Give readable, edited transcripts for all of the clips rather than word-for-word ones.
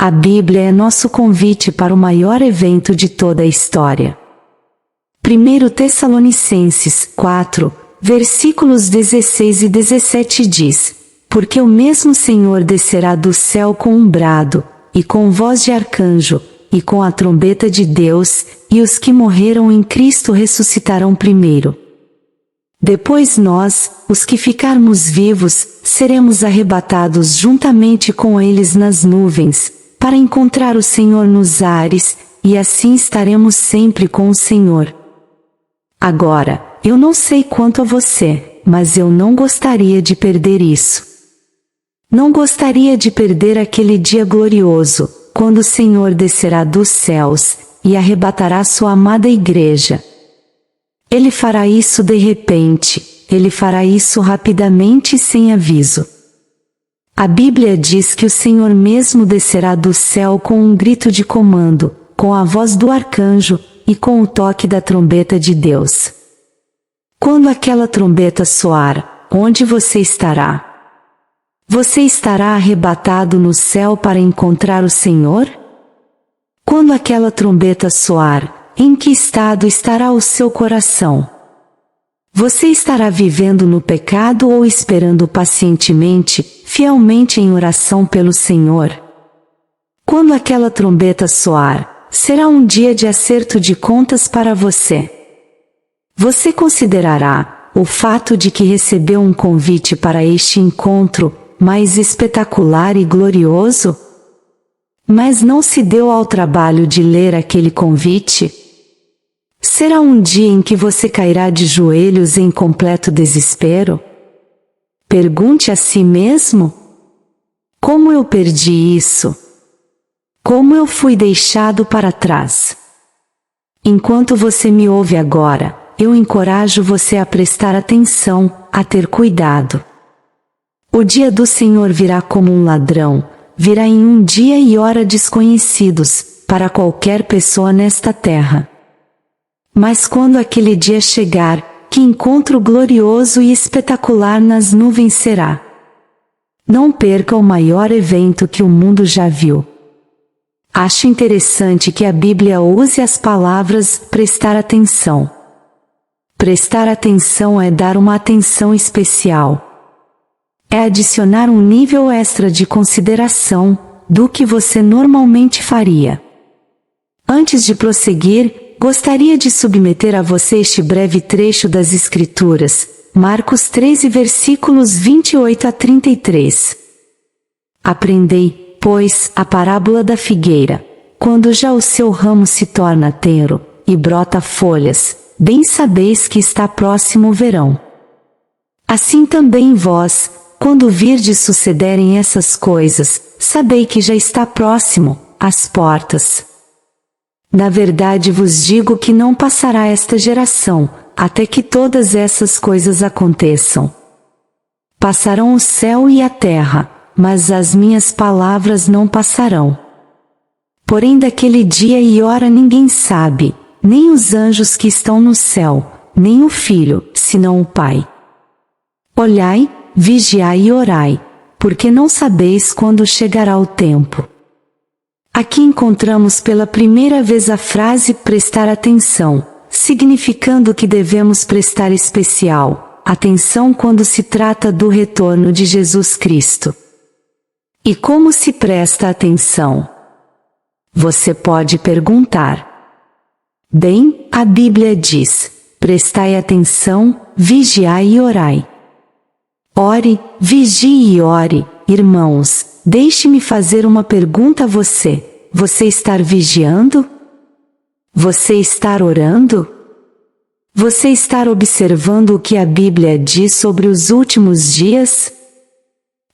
A Bíblia é nosso convite para o maior evento de toda a história. 1 Tessalonicenses 4, versículos 16 e 17 diz: Porque o mesmo Senhor descerá do céu com um brado, e com voz de arcanjo, e com a trombeta de Deus, e os que morreram em Cristo ressuscitarão primeiro. Depois nós, os que ficarmos vivos, seremos arrebatados juntamente com eles nas nuvens, para encontrar o Senhor nos ares, e assim estaremos sempre com o Senhor. Agora, eu não sei quanto a você, mas eu não gostaria de perder isso. Não gostaria de perder aquele dia glorioso, quando o Senhor descerá dos céus, e arrebatará sua amada igreja. Ele fará isso de repente, ele fará isso rapidamente e sem aviso. A Bíblia diz que o Senhor mesmo descerá do céu com um grito de comando, com a voz do arcanjo, e com o toque da trombeta de Deus. Quando aquela trombeta soar, onde você estará? Você estará arrebatado no céu para encontrar o Senhor? Quando aquela trombeta soar, em que estado estará o seu coração? Você estará vivendo no pecado ou esperando pacientemente, fielmente em oração pelo Senhor? Quando aquela trombeta soar, será um dia de acerto de contas para você. Você considerará o fato de que recebeu um convite para este encontro mais espetacular e glorioso? Mas não se deu ao trabalho de ler aquele convite? Será um dia em que você cairá de joelhos em completo desespero? Pergunte a si mesmo: como eu perdi isso? Como eu fui deixado para trás? Enquanto você me ouve agora, eu encorajo você a prestar atenção, a ter cuidado. O dia do Senhor virá como um ladrão, virá em um dia e hora desconhecidos, para qualquer pessoa nesta terra. Mas quando aquele dia chegar, que encontro glorioso e espetacular nas nuvens será! Não perca o maior evento que o mundo já viu. Acho interessante que a Bíblia use as palavras prestar atenção. Prestar atenção é dar uma atenção especial. É adicionar um nível extra de consideração do que você normalmente faria. Antes de prosseguir, gostaria de submeter a você este breve trecho das Escrituras, Marcos 13 versículos 28 a 33. Aprendei, pois, a parábola da figueira. Quando já o seu ramo se torna tenro, e brota folhas, bem sabeis que está próximo o verão. Assim também vós, quando virdes sucederem essas coisas, sabei que já está próximo, às portas. Na verdade vos digo que não passará esta geração, até que todas essas coisas aconteçam. Passarão o céu e a terra, mas as minhas palavras não passarão. Porém daquele dia e hora ninguém sabe, nem os anjos que estão no céu, nem o Filho, senão o Pai. Olhai, vigiai e orai, porque não sabeis quando chegará o tempo. Aqui encontramos pela primeira vez a frase prestar atenção, significando que devemos prestar especial atenção quando se trata do retorno de Jesus Cristo. E como se presta atenção? Você pode perguntar. Bem, a Bíblia diz: prestai atenção, vigiai e orai. Ore, vigie e ore, irmãos. Deixe-me fazer uma pergunta a você. Você está vigiando? Você está orando? Você está observando o que a Bíblia diz sobre os últimos dias?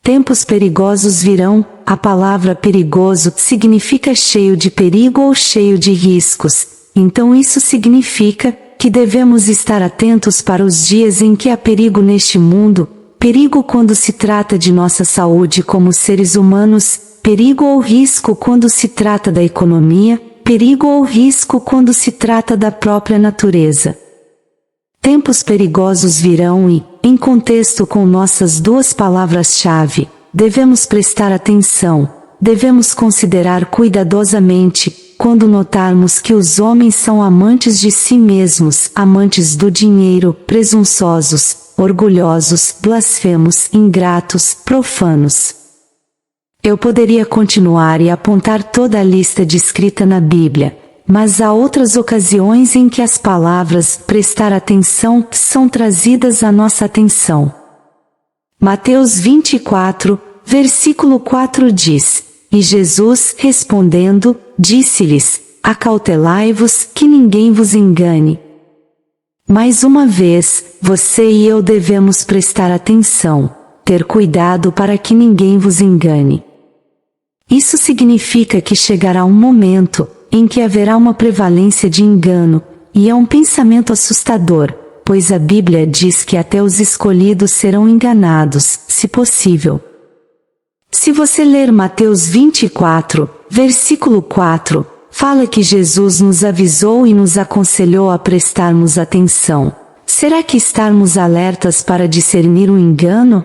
Tempos perigosos virão. A palavra perigoso significa cheio de perigo ou cheio de riscos. Então isso significa que devemos estar atentos para os dias em que há perigo neste mundo. Perigo quando se trata de nossa saúde como seres humanos, perigo ou risco quando se trata da economia, perigo ou risco quando se trata da própria natureza. Tempos perigosos virão e, em contexto com nossas duas palavras-chave, devemos prestar atenção, devemos considerar cuidadosamente, quando notarmos que os homens são amantes de si mesmos, amantes do dinheiro, presunçosos, orgulhosos, blasfemos, ingratos, profanos. Eu poderia continuar e apontar toda a lista descrita na Bíblia, mas há outras ocasiões em que as palavras prestar atenção são trazidas à nossa atenção. Mateus 24, versículo 4 diz: E Jesus, respondendo, disse-lhes: Acautelai-vos, que ninguém vos engane. Mais uma vez, você e eu devemos prestar atenção, ter cuidado para que ninguém vos engane. Isso significa que chegará um momento em que haverá uma prevalência de engano, e é um pensamento assustador, pois a Bíblia diz que até os escolhidos serão enganados, se possível. Se você ler Mateus 24, versículo 4, fala que Jesus nos avisou e nos aconselhou a prestarmos atenção. Será que estarmos alertas para discernir o engano?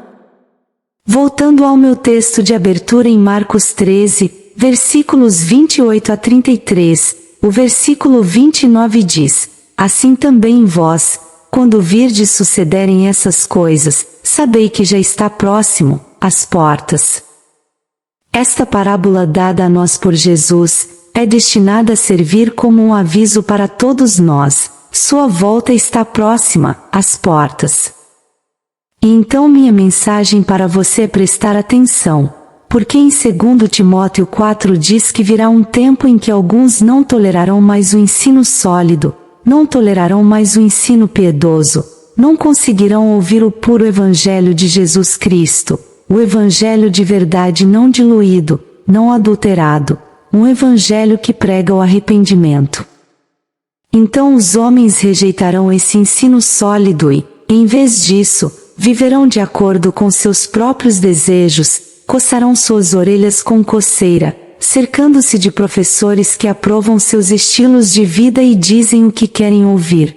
Voltando ao meu texto de abertura em Marcos 13, versículos 28 a 33, o versículo 29 diz: Assim também vós, quando virdes sucederem essas coisas, sabei que já está próximo, às portas. Esta parábola dada a nós por Jesus, é destinada a servir como um aviso para todos nós. Sua volta está próxima, às portas. E então minha mensagem para você é prestar atenção, porque em 2 Timóteo 4 diz que virá um tempo em que alguns não tolerarão mais o ensino sólido, não tolerarão mais o ensino piedoso, não conseguirão ouvir o puro Evangelho de Jesus Cristo, o Evangelho de verdade não diluído, não adulterado, um Evangelho que prega o arrependimento. Então os homens rejeitarão esse ensino sólido e, em vez disso, viverão de acordo com seus próprios desejos, coçarão suas orelhas com coceira, cercando-se de professores que aprovam seus estilos de vida e dizem o que querem ouvir.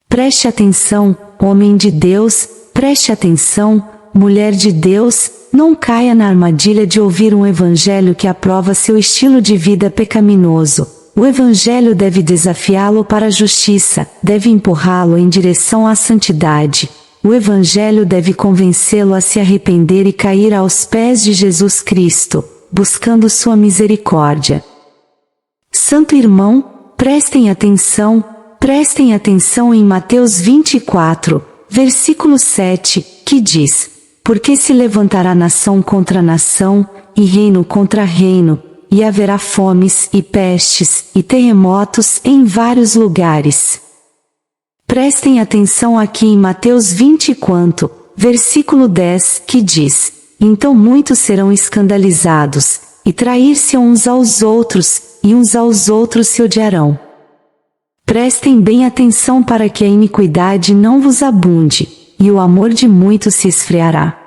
Preste atenção, homem de Deus, preste atenção, mulher de Deus, não caia na armadilha de ouvir um evangelho que aprova seu estilo de vida pecaminoso. O evangelho deve desafiá-lo para a justiça, deve empurrá-lo em direção à santidade. O Evangelho deve convencê-lo a se arrepender e cair aos pés de Jesus Cristo, buscando sua misericórdia. Santo irmão, prestem atenção em Mateus 24, versículo 7, que diz: Porque se levantará nação contra nação, e reino contra reino, e haverá fomes e pestes e terremotos em vários lugares. Prestem atenção aqui em Mateus 24, versículo 10, que diz: Então muitos serão escandalizados, e trair-se uns aos outros, e uns aos outros se odiarão. Prestem bem atenção para que a iniquidade não vos abunde, e o amor de muitos se esfriará.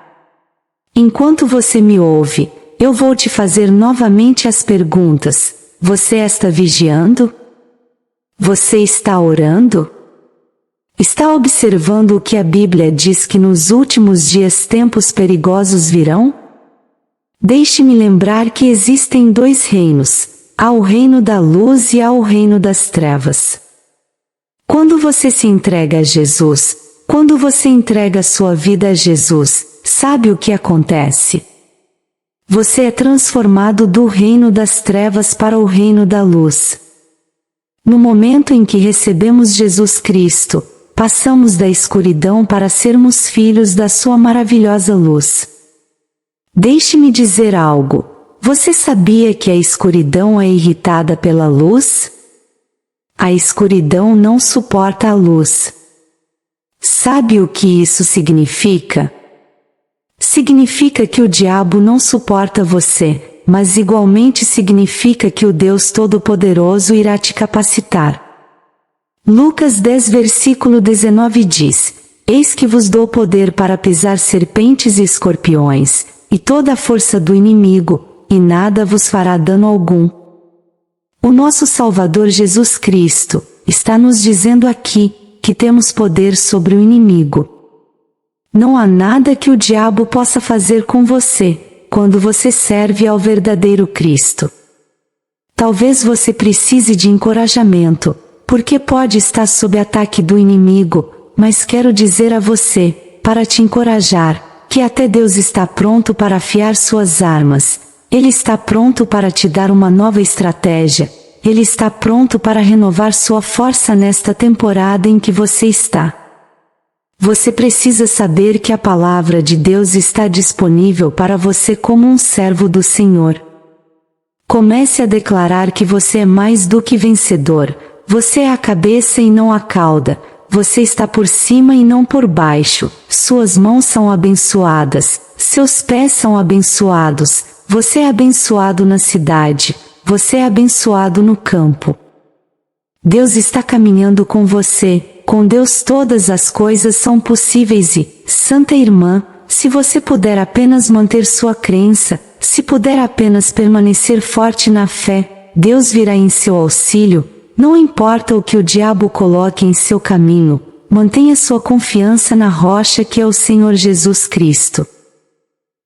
Enquanto você me ouve, eu vou te fazer novamente as perguntas: você está vigiando? Você está orando? Está observando o que a Bíblia diz que nos últimos dias tempos perigosos virão? Deixe-me lembrar que existem dois reinos, há o reino da luz e há o reino das trevas. Quando você se entrega a Jesus, quando você entrega sua vida a Jesus, sabe o que acontece? Você é transformado do reino das trevas para o reino da luz. No momento em que recebemos Jesus Cristo, passamos da escuridão para sermos filhos da sua maravilhosa luz. Deixe-me dizer algo. Você sabia que a escuridão é irritada pela luz? A escuridão não suporta a luz. Sabe o que isso significa? Significa que o diabo não suporta você, mas igualmente significa que o Deus Todo-Poderoso irá te capacitar. Lucas 10 versículo 19 diz: Eis que vos dou poder para pisar serpentes e escorpiões, e toda a força do inimigo, e nada vos fará dano algum. O nosso Salvador Jesus Cristo está nos dizendo aqui que temos poder sobre o inimigo. Não há nada que o diabo possa fazer com você, quando você serve ao verdadeiro Cristo. Talvez você precise de encorajamento, porque pode estar sob ataque do inimigo, mas quero dizer a você, para te encorajar, que até Deus está pronto para afiar suas armas. Ele está pronto para te dar uma nova estratégia. Ele está pronto para renovar sua força nesta temporada em que você está. Você precisa saber que a palavra de Deus está disponível para você como um servo do Senhor. Comece a declarar que você é mais do que vencedor. Você é a cabeça e não a cauda. Você está por cima e não por baixo. Suas mãos são abençoadas. Seus pés são abençoados. Você é abençoado na cidade. Você é abençoado no campo. Deus está caminhando com você. Com Deus todas as coisas são possíveis e, Santa Irmã, se você puder apenas manter sua crença, se puder apenas permanecer forte na fé, Deus virá em seu auxílio. Não importa o que o diabo coloque em seu caminho, mantenha sua confiança na rocha que é o Senhor Jesus Cristo.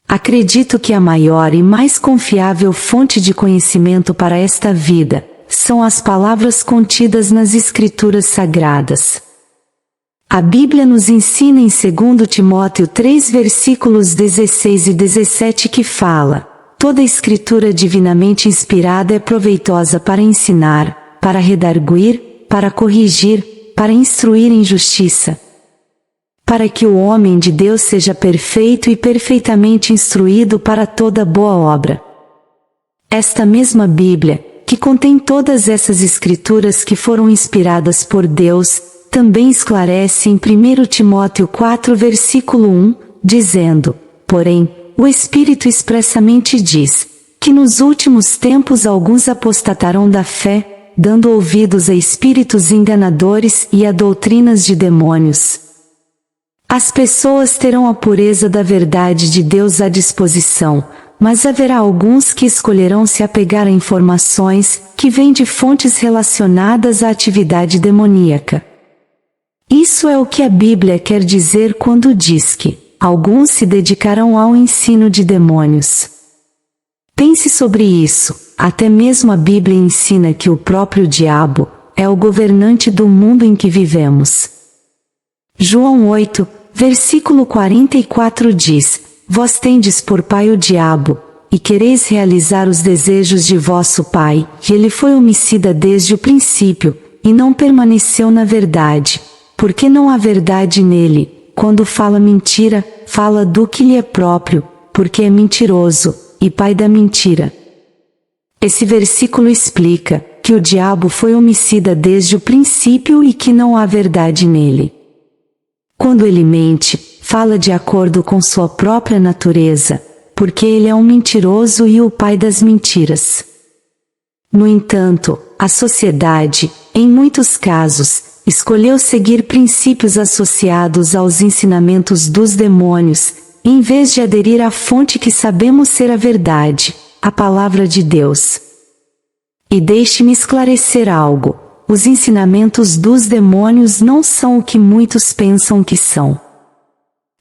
Acredito que a maior e mais confiável fonte de conhecimento para esta vida são as palavras contidas nas Escrituras Sagradas. A Bíblia nos ensina em 2 Timóteo 3 versículos 16 e 17 que fala: toda escritura divinamente inspirada é proveitosa para ensinar, para redarguir, para corrigir, para instruir em justiça, para que o homem de Deus seja perfeito e perfeitamente instruído para toda boa obra. Esta mesma Bíblia, que contém todas essas escrituras que foram inspiradas por Deus, também esclarece em 1 Timóteo 4 versículo 1, dizendo: porém, o Espírito expressamente diz, que nos últimos tempos alguns apostatarão da fé, dando ouvidos a espíritos enganadores e a doutrinas de demônios. As pessoas terão a pureza da verdade de Deus à disposição, mas haverá alguns que escolherão se apegar a informações que vêm de fontes relacionadas à atividade demoníaca. Isso é o que a Bíblia quer dizer quando diz que alguns se dedicarão ao ensino de demônios. Pense sobre isso. Até mesmo a Bíblia ensina que o próprio diabo é o governante do mundo em que vivemos. João 8, versículo 44 diz: vós tendes por pai o diabo, e quereis realizar os desejos de vosso pai, e ele foi homicida desde o princípio, e não permaneceu na verdade, porque não há verdade nele. Quando fala mentira, fala do que lhe é próprio, porque é mentiroso, e pai da mentira. Esse versículo explica que o diabo foi homicida desde o princípio e que não há verdade nele. Quando ele mente, fala de acordo com sua própria natureza, porque ele é um mentiroso e o pai das mentiras. No entanto, a sociedade, em muitos casos, escolheu seguir princípios associados aos ensinamentos dos demônios, em vez de aderir à fonte que sabemos ser a verdade, a palavra de Deus. E deixe-me esclarecer algo: os ensinamentos dos demônios não são o que muitos pensam que são.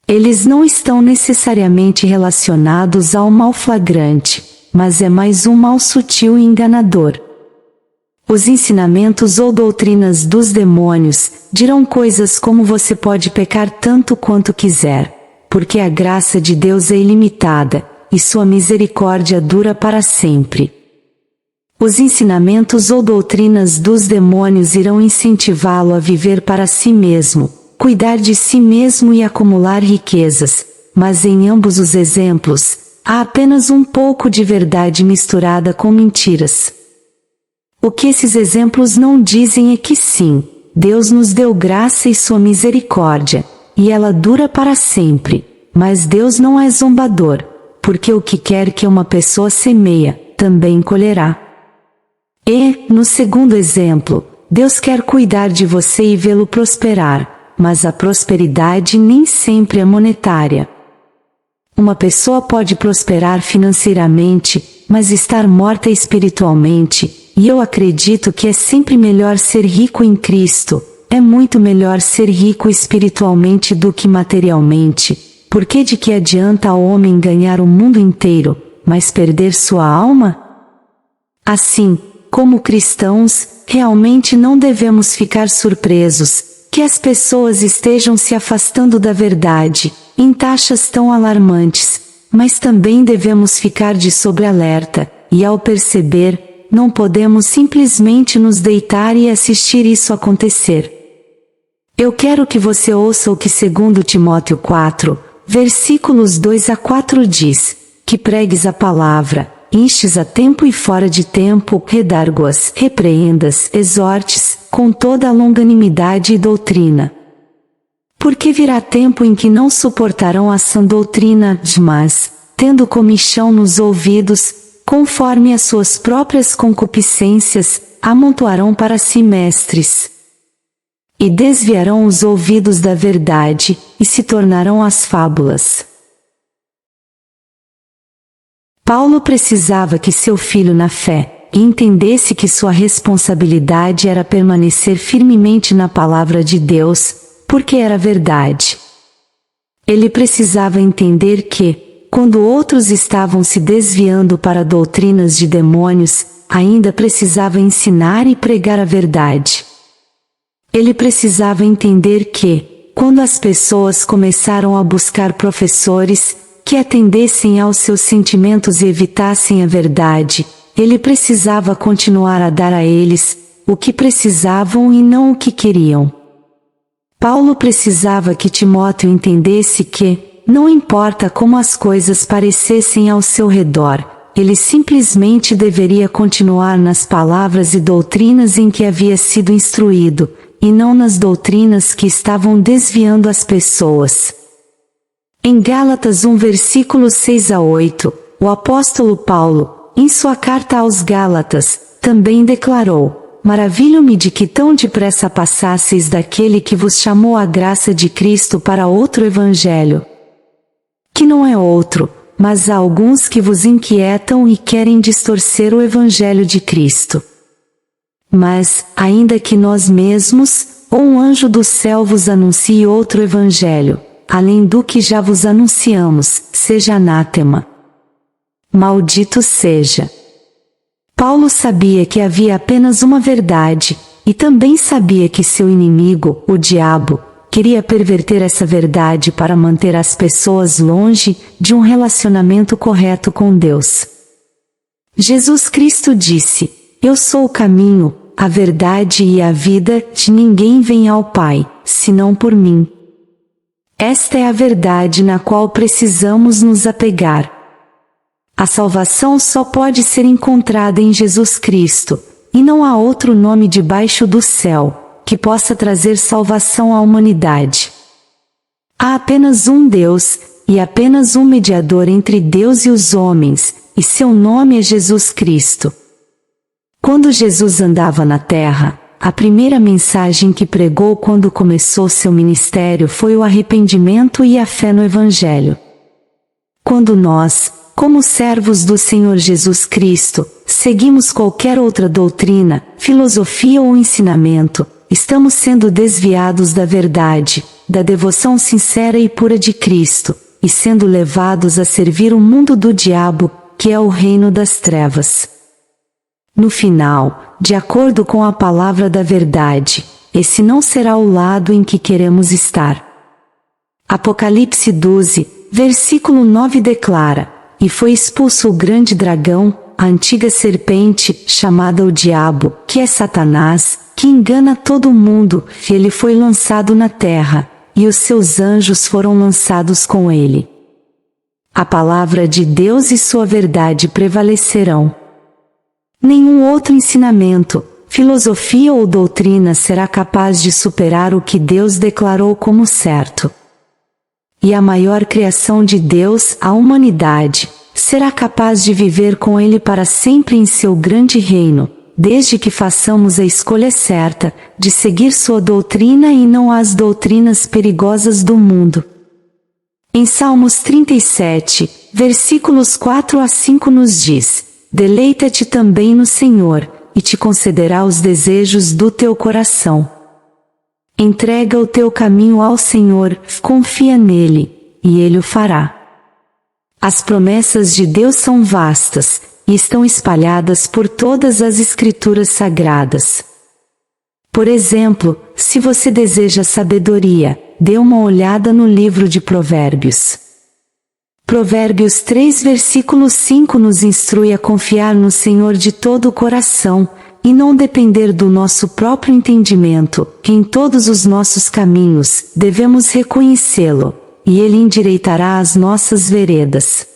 Eles não estão necessariamente relacionados ao mal flagrante, mas é mais um mal sutil e enganador. Os ensinamentos ou doutrinas dos demônios dirão coisas como você pode pecar tanto quanto quiser, porque a graça de Deus é ilimitada, e sua misericórdia dura para sempre. Os ensinamentos ou doutrinas dos demônios irão incentivá-lo a viver para si mesmo, cuidar de si mesmo e acumular riquezas, mas em ambos os exemplos, há apenas um pouco de verdade misturada com mentiras. O que esses exemplos não dizem é que sim, Deus nos deu graça e sua misericórdia, e ela dura para sempre, mas Deus não é zombador, porque o que quer que uma pessoa semeia, também colherá. E, no segundo exemplo, Deus quer cuidar de você e vê-lo prosperar, mas a prosperidade nem sempre é monetária. Uma pessoa pode prosperar financeiramente, mas estar morta espiritualmente, e eu acredito que é sempre melhor ser rico em Cristo, é muito melhor ser rico espiritualmente do que materialmente, porque de que adianta ao homem ganhar o mundo inteiro, mas perder sua alma? Assim, como cristãos, realmente não devemos ficar surpresos que as pessoas estejam se afastando da verdade, em taxas tão alarmantes, mas também devemos ficar de sobrealerta, e ao perceber, não podemos simplesmente nos deitar e assistir isso acontecer. Eu quero que você ouça o que 2 Timóteo 4, versículos 2 a 4 diz, que pregues a palavra, instes a tempo e fora de tempo, redarguas, repreendas, exortes, com toda a longanimidade e doutrina. Porque virá tempo em que não suportarão a sã doutrina, mas, tendo comichão nos ouvidos, conforme as suas próprias concupiscências, amontoarão para si mestres. E desviarão os ouvidos da verdade, e se tornarão as fábulas. Paulo precisava que seu filho na fé entendesse que sua responsabilidade era permanecer firmemente na palavra de Deus, porque era verdade. Ele precisava entender que, quando outros estavam se desviando para doutrinas de demônios, ainda precisava ensinar e pregar a verdade. Ele precisava entender que, quando as pessoas começaram a buscar professores que atendessem aos seus sentimentos e evitassem a verdade, ele precisava continuar a dar a eles o que precisavam e não o que queriam. Paulo precisava que Timóteo entendesse que, não importa como as coisas parecessem ao seu redor, ele simplesmente deveria continuar nas palavras e doutrinas em que havia sido instruído, e não nas doutrinas que estavam desviando as pessoas. Em Gálatas 1 versículos 6 a 8, o apóstolo Paulo, em sua carta aos Gálatas, também declarou: Maravilho-me de que tão depressa passasseis daquele que vos chamou à graça de Cristo para outro evangelho, que não é outro, mas há alguns que vos inquietam e querem distorcer o evangelho de Cristo. Mas, ainda que nós mesmos, ou um anjo do céu vos anuncie outro evangelho, além do que já vos anunciamos, seja anátema. Maldito seja. Paulo sabia que havia apenas uma verdade, e também sabia que seu inimigo, o diabo, queria perverter essa verdade para manter as pessoas longe de um relacionamento correto com Deus. Jesus Cristo disse: Eu sou o caminho, a verdade e a vida, de ninguém vem ao Pai, senão por mim. Esta é a verdade na qual precisamos nos apegar. A salvação só pode ser encontrada em Jesus Cristo, e não há outro nome debaixo do céu que possa trazer salvação à humanidade. Há apenas um Deus, e apenas um mediador entre Deus e os homens, e seu nome é Jesus Cristo. Quando Jesus andava na terra, a primeira mensagem que pregou quando começou seu ministério foi o arrependimento e a fé no Evangelho. Quando nós, como servos do Senhor Jesus Cristo, seguimos qualquer outra doutrina, filosofia ou ensinamento, estamos sendo desviados da verdade, da devoção sincera e pura de Cristo, e sendo levados a servir o mundo do diabo, que é o reino das trevas. No final, de acordo com a palavra da verdade, esse não será o lado em que queremos estar. Apocalipse 12, versículo 9 declara: E foi expulso o grande dragão, a antiga serpente, chamada o Diabo, que é Satanás, que engana todo mundo, e ele foi lançado na terra, e os seus anjos foram lançados com ele. A palavra de Deus e sua verdade prevalecerão. Nenhum outro ensinamento, filosofia ou doutrina será capaz de superar o que Deus declarou como certo. E a maior criação de Deus, a humanidade, será capaz de viver com Ele para sempre em seu grande reino, desde que façamos a escolha certa, de seguir sua doutrina e não as doutrinas perigosas do mundo. Em Salmos 37, versículos 4 a 5 nos diz: Deleita-te também no Senhor, e te concederá os desejos do teu coração. Entrega o teu caminho ao Senhor, confia nele, e Ele o fará. As promessas de Deus são vastas, e estão espalhadas por todas as Escrituras Sagradas. Por exemplo, se você deseja sabedoria, dê uma olhada no livro de Provérbios. Provérbios 3 versículo 5 nos instrui a confiar no Senhor de todo o coração, e não depender do nosso próprio entendimento, que em todos os nossos caminhos devemos reconhecê-lo, e Ele endireitará as nossas veredas.